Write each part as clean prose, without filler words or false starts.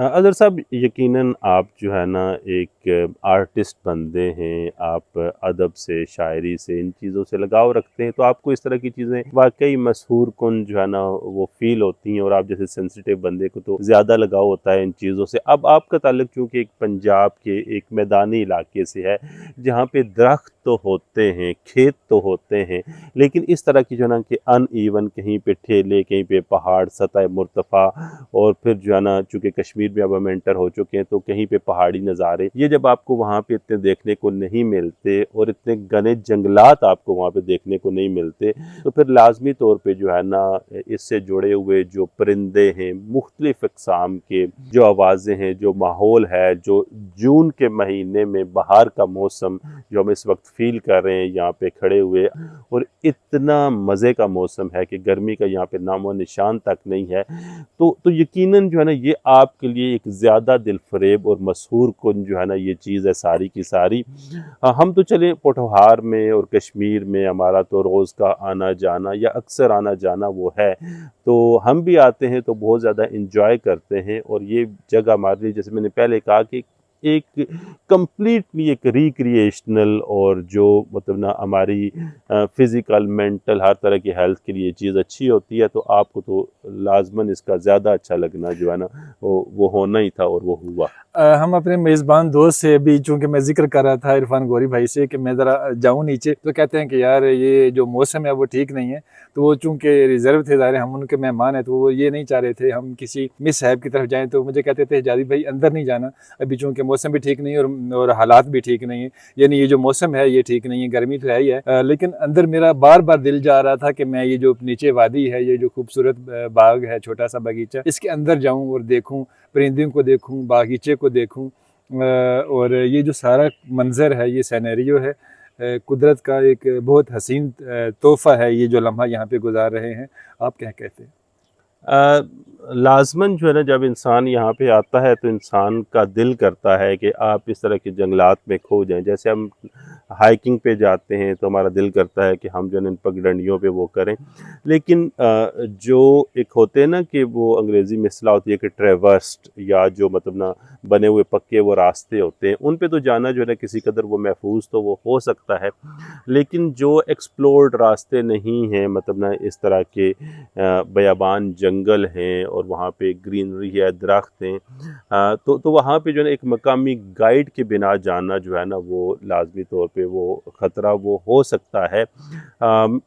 اظہر صاحب یقیناً آپ جو ہے نا ایک آرٹسٹ بندے ہیں، آپ ادب سے، شاعری سے، ان چیزوں سے لگاؤ رکھتے ہیں، تو آپ کو اس طرح کی چیزیں واقعی مسحور کن جو ہے نا وہ فیل ہوتی ہیں، اور آپ جیسے سینسیٹیو بندے کو تو زیادہ لگاؤ ہوتا ہے ان چیزوں سے۔ اب آپ کا تعلق چونکہ ایک پنجاب کے ایک میدانی علاقے سے ہے، جہاں پہ درخت تو ہوتے ہیں، کھیت تو ہوتے ہیں، لیکن اس طرح کی جو ہے نا کہ ان ایون، کہیں پہ ٹھیلے، کہیں پہ پہاڑ، سطح مرتفع، اور پھر جو ہے نا چونکہ کشمیر میں اب ہم انٹر ہو چکے ہیں تو کہیں پہ پہاڑی نظارے، یہ جب آپ کو وہاں پہ اتنے دیکھنے کو نہیں ملتے، اور اتنے گھنے جنگلات آپ کو وہاں پہ دیکھنے کو نہیں ملتے، تو پھر لازمی طور پہ جو ہے نا اس سے جڑے ہوئے جو پرندے ہیں، مختلف اقسام کے جو آوازیں ہیں، جو ماحول ہے، جو جون کے مہینے میں بہار کا موسم جو ہم اس وقت فیل کر رہے ہیں یہاں پہ کھڑے ہوئے، اور اتنا مزے کا موسم ہے کہ گرمی کا یہاں پہ نام و نشان تک نہیں ہے، تو یقیناً جو ہے نا یہ آپ کے لیے ایک زیادہ دل فریب اور مسحور کن جو ہے نا یہ چیز ہے ساری کی ساری۔ ہم تو چلیں پوٹھوہار میں اور کشمیر میں ہمارا تو روز کا آنا جانا یا اکثر آنا جانا وہ ہے، تو ہم بھی آتے ہیں تو بہت زیادہ انجوائے کرتے ہیں، اور یہ جگہ ہمارے لیے جیسے میں نے پہلے کہا کہ ایک کمپلیٹلی ایک ریکریشنل، اور جو مطلب نا ہماری فزیکل، مینٹل، ہر طرح کی ہیلتھ کے لیے یہ چیز اچھی ہوتی ہے، تو آپ کو تو لازماً اس کا زیادہ اچھا لگنا جو ہے نا وہ ہونا ہی تھا، اور وہ ہوا۔ ہم اپنے میزبان دوست سے بھی، چونکہ میں ذکر کر رہا تھا عرفان گوری بھائی سے کہ میں ذرا جاؤں نیچے، تو کہتے ہیں کہ یار یہ جو موسم ہے وہ ٹھیک نہیں ہے، تو وہ چونکہ ریزرو تھے، ظاہر ہم ان کے مہمان ہیں، تو وہ یہ نہیں چاہ رہے تھے ہم کسی مس ہیب کی طرف جائیں، تو مجھے کہتے تھے حجازی بھائی اندر نہیں جانا ابھی، چونکہ موسم بھی ٹھیک نہیں ہے اور حالات بھی ٹھیک نہیں ہیں، یعنی یہ جو موسم ہے یہ ٹھیک نہیں ہے، گرمی تو ہے ہی ہے، لیکن اندر میرا بار بار دل جا رہا تھا کہ میں یہ جو نیچے وادی ہے، یہ جو خوبصورت باغ ہے، چھوٹا سا باغیچہ، اس کے اندر جاؤں اور دیکھوں، پرندوں کو دیکھوں، باغیچے کو دیکھوں، اور یہ جو سارا منظر ہے، یہ سینیریو ہے، قدرت کا ایک بہت حسین تحفہ ہے یہ جو لمحہ یہاں پہ گزار رہے ہیں۔ آپ کیا کہتے ہیں؟ لازماً جو ہے نا جب انسان یہاں پہ آتا ہے تو انسان کا دل کرتا ہے کہ آپ اس طرح کے جنگلات میں کھو جائیں، جیسے ہم ہائکنگ پہ جاتے ہیں تو ہمارا دل کرتا ہے کہ ہم جو ہے نا ان پگڈنڈیوں پہ وہ کریں، لیکن جو ایک ہوتے ہیں نا کہ وہ انگریزی میں اصطلاح ہوتی ہے کہ ٹریورسڈ، یا جو مطلب نا بنے ہوئے پکے وہ راستے ہوتے ہیں، ان پہ تو جانا جو ہے نا کسی قدر وہ محفوظ تو وہ ہو سکتا ہے، لیکن جو ایکسپلورڈ راستے نہیں ہیں، مطلب نا اس طرح کے بیابان جنگل ہیں اور وہاں پہ گرینری ہے، درخت ہیں، تو وہاں پہ جو ہے نا ایک مقامی گائیڈ کے بنا جانا جو ہے نا وہ لازمی طور پہ وہ خطرہ وہ ہو سکتا ہے۔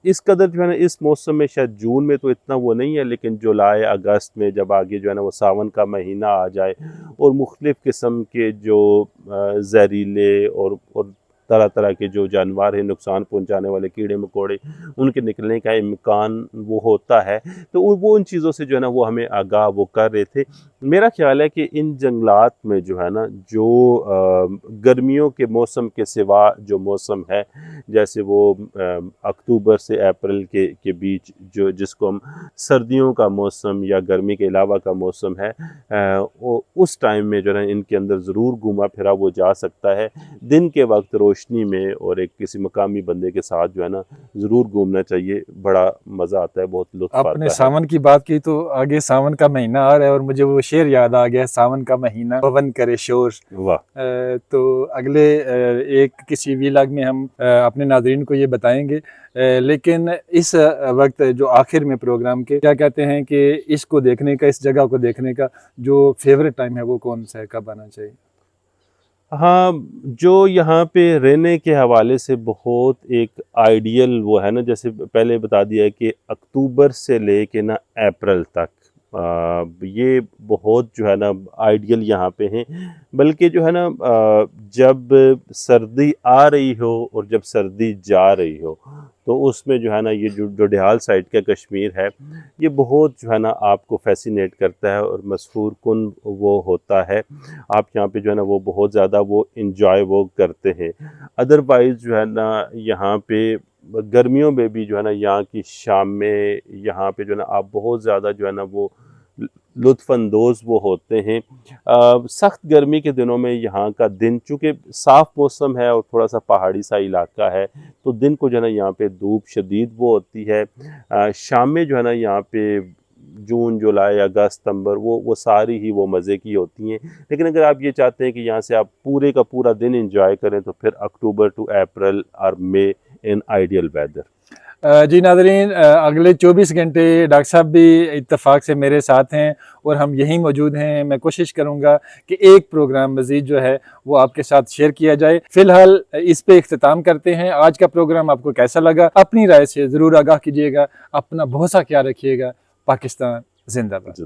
اس قدر جو ہے نا اس موسم میں شاید جون میں تو اتنا وہ نہیں ہے، لیکن جولائی اگست میں جب آگے جو ہے نا وہ ساون کا مہینہ آ جائے، اور مختلف قسم کے جو زہریلے اور طرح طرح کے جو جانور ہیں، نقصان پہنچانے والے کیڑے مکوڑے، ان کے نکلنے کا امکان وہ ہوتا ہے، تو وہ ان چیزوں سے جو ہے نا وہ ہمیں آگاہ وہ کر رہے تھے۔ میرا خیال ہے کہ ان جنگلات میں جو ہے نا جو گرمیوں کے موسم کے سوا جو موسم ہے، جیسے وہ اکتوبر سے اپریل کے بیچ جو جس کو ہم سردیوں کا موسم یا گرمی کے علاوہ کا موسم ہے، اس ٹائم میں جو ہے نا ان کے اندر ضرور گھوما پھرا وہ جا سکتا ہے، دن کے وقت روشنی میں، اور ایک کسی مقامی بندے کے ساتھ جو ہے نا ضرور گھومنا چاہیے، بڑا مزہ آتا ہے، بہت لطف آپ آتا نے ہے۔ ساون کی بات کی تو آگے ساون کا مہینہ آ رہا ہے، اور مجھے وہ شعر یاد آ گیا، ساون کا مہینہ پون کرے شور۔ واہ! تو اگلے ایک کسی ویلاگ میں ہم اپنے ناظرین کو یہ بتائیں گے، لیکن اس وقت جو آخر میں پروگرام کے کیا کہتے ہیں کہ اس کو دیکھنے کا، اس جگہ کو دیکھنے کا جو فیوریٹ ٹائم ہے وہ کون سا ہے، کب آنا چاہیے؟ ہاں، جو یہاں پہ رہنے کے حوالے سے بہت ایک آئیڈیل وہ ہے نا، جیسے پہلے بتا دیا ہے کہ اکتوبر سے لے کے نا اپریل تک یہ بہت جو ہے نا آئیڈیل یہاں پہ ہیں، بلکہ جو ہے نا جب سردی آ رہی ہو اور جب سردی جا رہی ہو، تو اس میں جو ہے نا یہ جو ڈڈیال سائڈ کا کشمیر ہے، یہ بہت جو ہے نا آپ کو فیسینیٹ کرتا ہے اور مسحور کن وہ ہوتا ہے، آپ یہاں پہ جو ہے نا وہ بہت زیادہ وہ انجوائے وہ کرتے ہیں۔ ادروائز جو ہے نا یہاں پہ گرمیوں میں بھی جو ہے نا یہاں کی شام میں یہاں پہ جو ہے نا آپ بہت زیادہ جو ہے نا وہ لطف اندوز وہ ہوتے ہیں۔ سخت گرمی کے دنوں میں یہاں کا دن چونکہ صاف موسم ہے اور تھوڑا سا پہاڑی سا علاقہ ہے، تو دن کو جو ہے نا یہاں پہ دھوپ شدید وہ ہوتی ہے، شام میں جو ہے نا یہاں پہ جون جولائی اگست ستمبر وہ ساری ہی وہ مزے کی ہوتی ہیں. لیکن اگر آپ یہ چاہتے ہیں کہ یہاں سے آپ پورے کا پورا دن انجوائے کریں تو پھر اکتوبر ٹو اپریل اور مئی ان آئیڈیل ویدر. جی ناظرین، اگلے 24 گھنٹے ڈاکٹر صاحب بھی اتفاق سے میرے ساتھ ہیں اور ہم یہیں موجود ہیں. میں کوشش کروں گا کہ ایک پروگرام مزید جو ہے وہ آپ کے ساتھ شیئر کیا جائے. فی الحال اس پہ اختتام کرتے ہیں. آج کا پروگرام آپ کو کیسا لگا اپنی رائے سے ضرور آگاہ کیجیے گا. اپنا بہت سا خیال رکھیے گا. پاکستان زندہ باد.